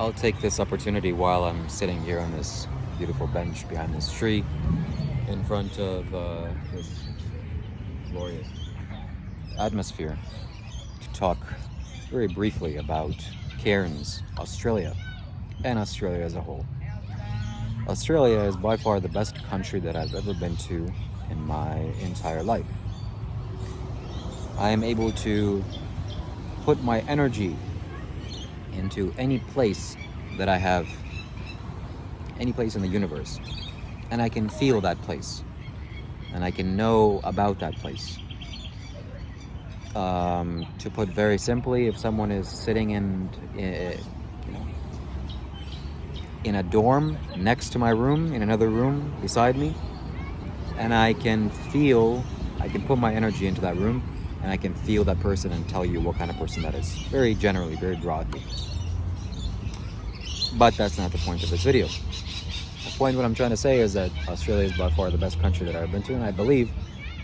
I'll take this opportunity while I'm sitting here on this beautiful bench behind this tree in front of this glorious atmosphere to talk very briefly about Cairns, Australia, and Australia as a whole. Australia is by far the best country that I've ever been to in my entire life. I am able to put my energy into any place that I have, any place in the universe, and I can feel that place, and I can know about that place. To put very simply, if someone is sitting in a dorm next to my room, in another room beside me, and I can put my energy into that room, and I can feel that person and tell you what kind of person that is. Very generally, very broadly. But that's not the point of this video. The point, what I'm trying to say is that Australia is by far the best country that I've been to, and I believe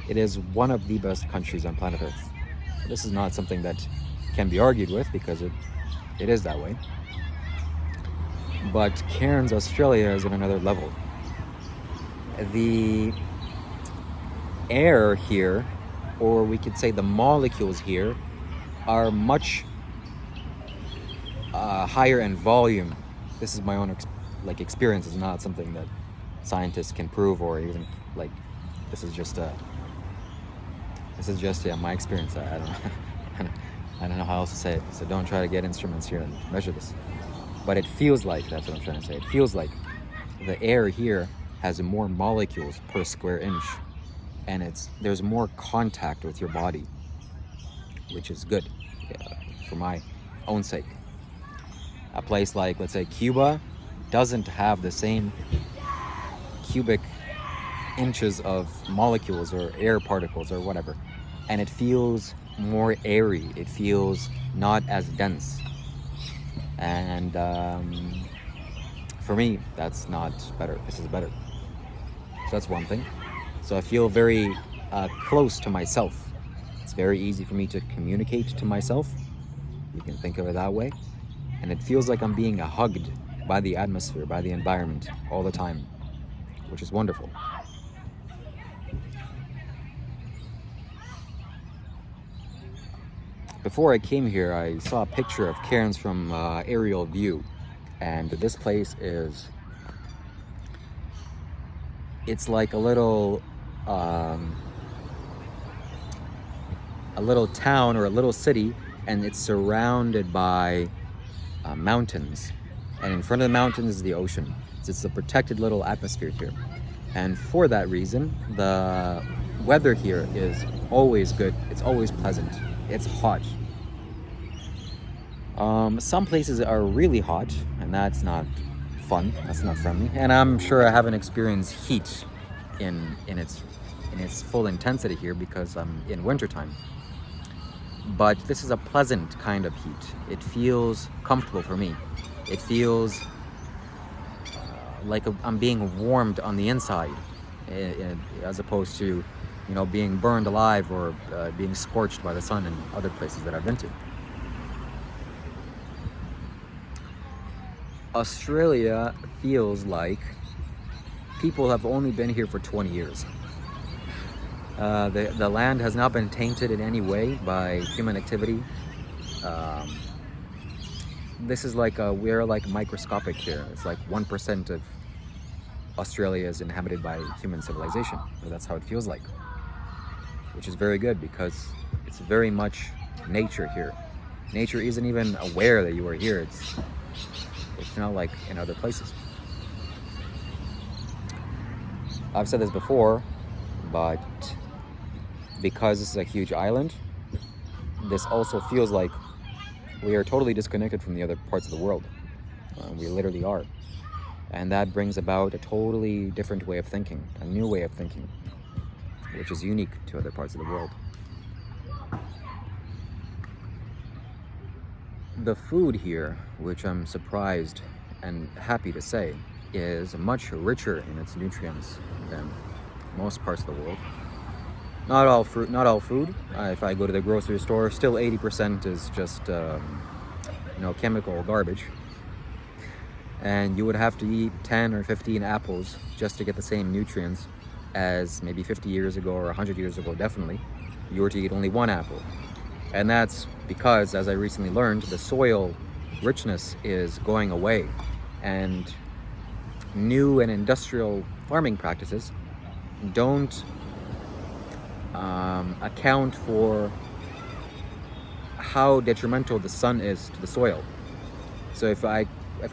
it is one of the best countries on planet Earth. This is not something that can be argued with, because it is that way. But Cairns, Australia is on another level. The air here, or we could say the molecules here, are much higher in volume. This is my own experience. It's not something that scientists can prove, or even this is just my experience. I don't know how else to say it. So don't try to get instruments here and measure this. But it feels like, that's what I'm trying to say. It feels like the air here has more molecules per square inch, and there's more contact with your body, which is good for my own sake. A place like, let's say, Cuba doesn't have the same cubic inches of molecules or air particles or whatever, and it feels more airy. It feels not as dense. And for me, that's not better. This is better. So that's one thing. So I feel very close to myself. It's very easy for me to communicate to myself. You can think of it that way. And it feels like I'm being hugged by the atmosphere, by the environment all the time, which is wonderful. Before I came here, I saw a picture of Cairns from aerial view, and this place it's like a little town or a little city, and it's surrounded by mountains, and in front of the mountains is the ocean. It's a protected little atmosphere here, and for that reason, the weather here is always good. It's always pleasant. It's hot. Some places are really hot, and that's not fun. That's not friendly. And I'm sure I haven't experienced heat in its full intensity here, because I'm in wintertime. But this is a pleasant kind of heat. It feels comfortable for me. It feels like I'm being warmed on the inside, as opposed to, being burned alive or being scorched by the sun in other places that I've been to. Australia feels like people have only been here for 20 years. The land has not been tainted in any way by human activity. This is we're microscopic here. It's like 1% of Australia is inhabited by human civilization. So that's how it feels like, which is very good, because it's very much nature here. Nature isn't even aware that you are here. It's not like in other places. I've said this before, but because this is a huge island, this also feels like we are totally disconnected from the other parts of the world. We literally are. And that brings about a totally different way of thinking, a new way of thinking, which is unique to other parts of the world. The food here, which I'm surprised and happy to say, is much richer in its nutrients than most parts of the world. Not all food. If I go to the grocery store, still 80% is just chemical garbage. and you would have to eat 10 or 15 apples just to get the same nutrients as maybe 50 years ago or 100 years ago, definitely. You were to eat only one apple. And that's because, as I recently learned, the soil richness is going away, and new and industrial farming practices don't account for how detrimental the sun is to the soil. So if I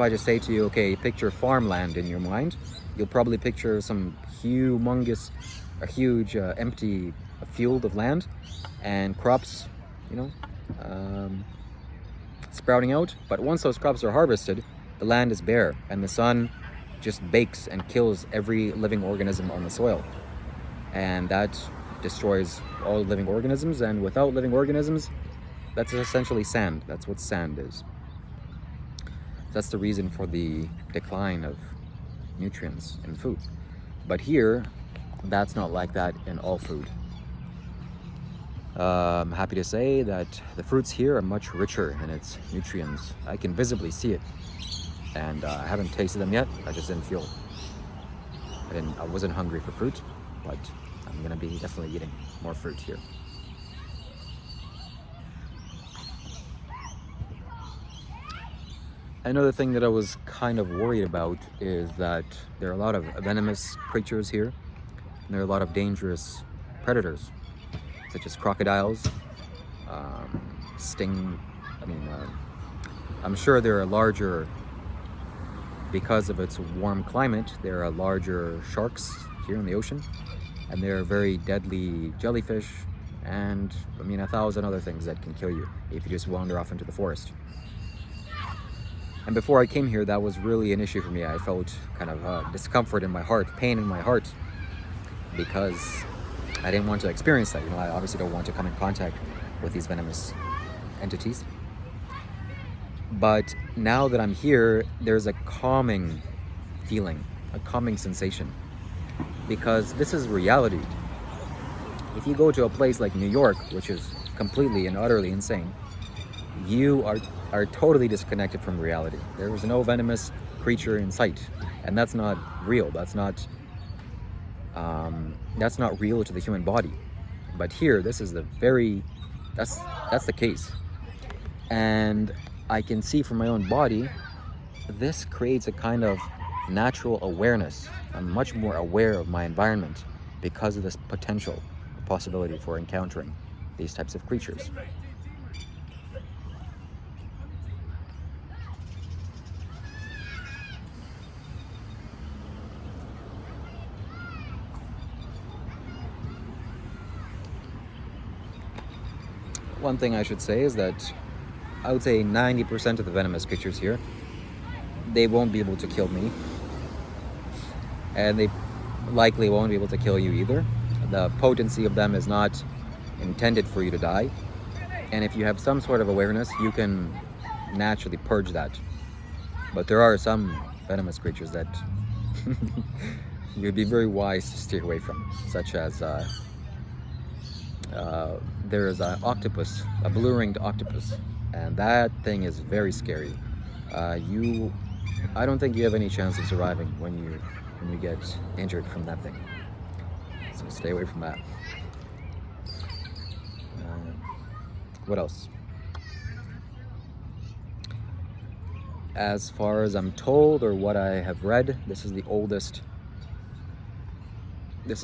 just say to you, okay, picture farmland in your mind, you'll probably picture some huge empty field of land and crops, sprouting out. But once those crops are harvested, the land is bare and the sun just bakes and kills every living organism on the soil. And that destroys all living organisms, and without living organisms, that's essentially sand. That's what sand is. That's the reason for the decline of nutrients in food. But here, that's not like that in all food. I'm happy to say that the fruits here are much richer in its nutrients. I can visibly see it. And I haven't tasted them yet. I just didn't feel. I wasn't hungry for fruit, but I'm gonna be definitely eating more fruit here. Another thing that I was kind of worried about is that there are a lot of venomous creatures here, and there are a lot of dangerous predators, such as crocodiles, I'm sure there are larger, because of its warm climate, there are larger sharks here in the ocean, and there are very deadly jellyfish, and 1,000 other things that can kill you if you just wander off into the forest. And before I came here, that was really an issue for me. I felt kind of discomfort in my heart, pain in my heart, because I didn't want to experience that. I obviously don't want to come in contact with these venomous entities. But now that I'm here, there's a calming feeling, a calming sensation, because this is reality. If you go to a place like New York, which is completely and utterly insane, you are totally disconnected from reality. There is no venomous creature in sight, and that's not real. That's not real to the human body. But here, this is that's the case. And I can see from my own body, this creates a kind of natural awareness. I'm much more aware of my environment because of this potential possibility for encountering these types of creatures. One thing I should say is that I would say 90% of the venomous creatures here, they won't be able to kill me, and they likely won't be able to kill you either. The potency of them is not intended for you to die, and if you have some sort of awareness, you can naturally purge that. But there are some venomous creatures that you'd be very wise to steer away from, such as there is an octopus, a blue-ringed octopus, and that thing is very scary. I don't think you have any chance of surviving when you get injured from that thing. So stay away from that. What else? As far as I'm told, or what I have read, this is the oldest. That's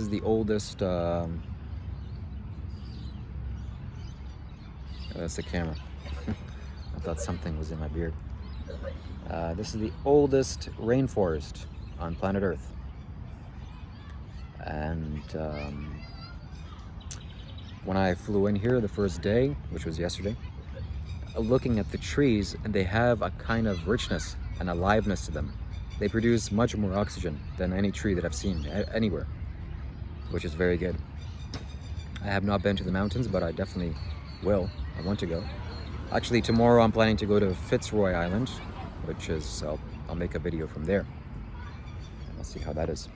the camera. I thought something was in my beard. This is the oldest rainforest on planet Earth. And when I flew in here the first day, which was yesterday, looking at the trees, and they have a kind of richness and aliveness to them. They produce much more oxygen than any tree that I've seen anywhere, which is very good. I have not been to the mountains, but I definitely will. I want to go. Actually, tomorrow I'm planning to go to Fitzroy Island, which is, I'll make a video from there. And I'll see how that is.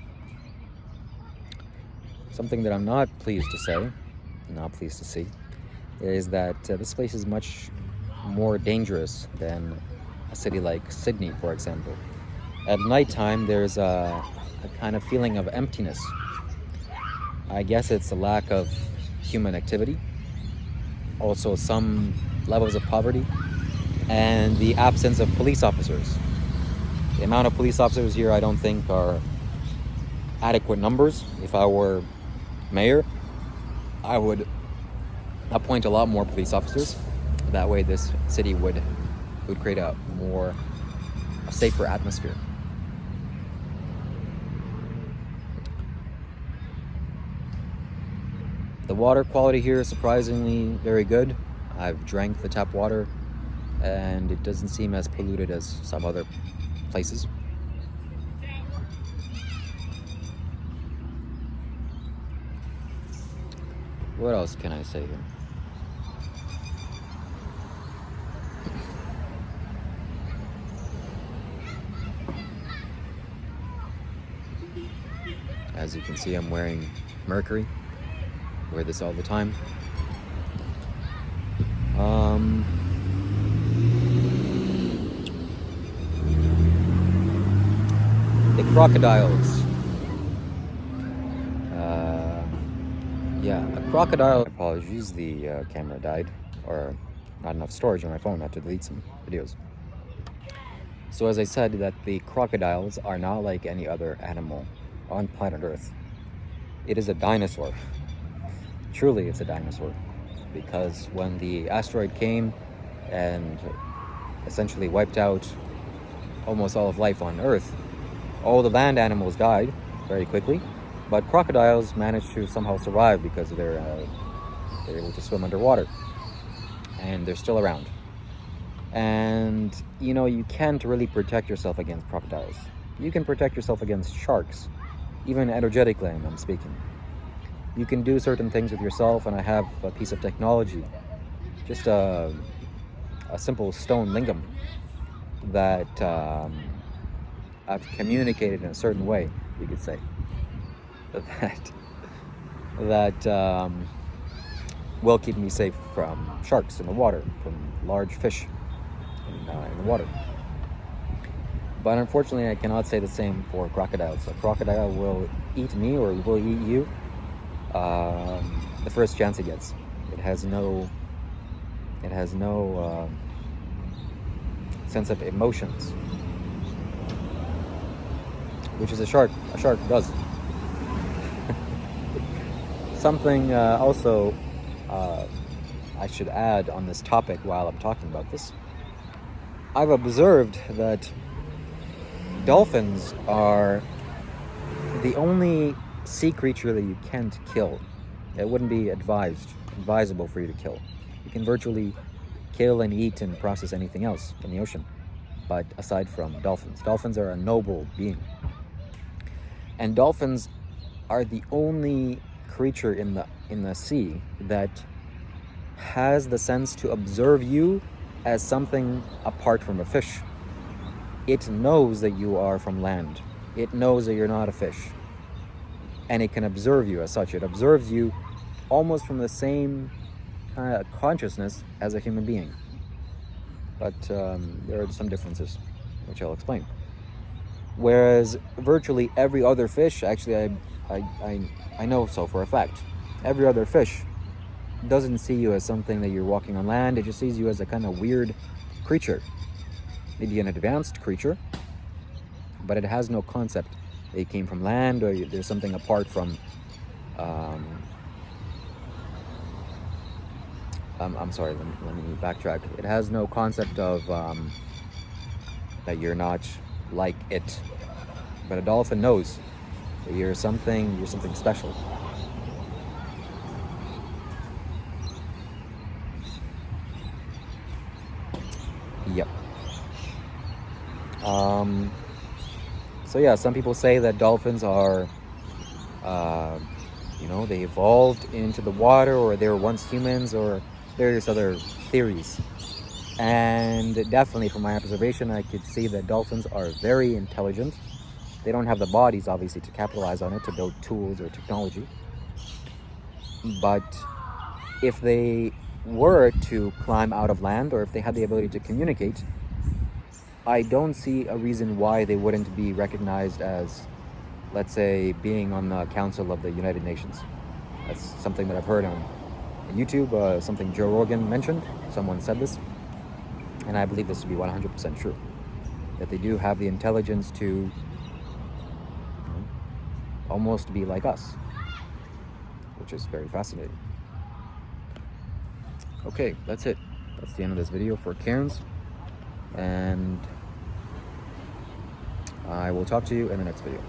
Something that I'm not pleased to say, not pleased to see, is that this place is much more dangerous than a city like Sydney, for example. At nighttime, there's a kind of feeling of emptiness. I guess it's a lack of human activity, also some levels of poverty, and the absence of police officers. The amount of police officers here, I don't think, are adequate numbers. If I were mayor, I would appoint a lot more police officers. That way this city would create a safer atmosphere. The water quality here is surprisingly very good. I've drank the tap water and it doesn't seem as polluted as some other places. What else can I say here? As you can see, I'm wearing Mercury. Wear this all the time. The crocodiles. A crocodile. Apologies, the camera died, or not enough storage on my phone. I had to delete some videos. So as I said, that the crocodiles are not like any other animal on planet Earth. It is a dinosaur. Truly, it's a dinosaur. Because when the asteroid came and essentially wiped out almost all of life on Earth, all the land animals died very quickly, but crocodiles managed to somehow survive because they're able to swim underwater, and they're still around. And you can't really protect yourself against crocodiles. You can protect yourself against sharks, even energetically. I'm speaking. You can do certain things with yourself, and I have a piece of technology, just a simple stone lingam that I've communicated in a certain way, you could say, that will keep me safe from sharks in the water, from large fish in the water. But unfortunately, I cannot say the same for crocodiles. A crocodile will eat me or will eat you the first chance it gets. It has no sense of emotions, which is a shark does. Something also I should add on this topic while I'm talking about this. I've observed that dolphins are the only sea creature that you can't kill. It wouldn't be advisable for you to kill. You can virtually kill and eat and process anything else in the ocean, but aside from dolphins. Dolphins are a noble being. And dolphins are the only creature in the sea that has the sense to observe you as something apart from a fish. It knows that you are from land. It knows that you're not a fish. And it can observe you as such. It observes you almost from the same kind of consciousness as a human being. But there are some differences, which I'll explain. Whereas virtually every other fish, actually I know so for a fact, every other fish doesn't see you as something that you're walking on land. It just sees you as a kind of weird creature. Maybe an advanced creature, but it has no concept that it came from land or there's something apart from I'm sorry, let me backtrack. It has no concept of that you're not like it. But a dolphin knows that you're something special. Yep. So yeah, some people say that dolphins are they evolved into the water, or they were once humans, or various other theories. And definitely from my observation, I could see that dolphins are very intelligent. They don't have the bodies, obviously, to capitalize on it, to build tools or technology. But if they were to climb out of land, or if they had the ability to communicate, I don't see a reason why they wouldn't be recognized as, let's say, being on the Council of the United Nations. That's something that I've heard on YouTube, something Joe Rogan mentioned. Someone said this, and I believe this to be 100% true. That they do have the intelligence to almost be like us, which is very fascinating. Okay, that's it. That's the end of this video for Cairns, and I will talk to you in the next video.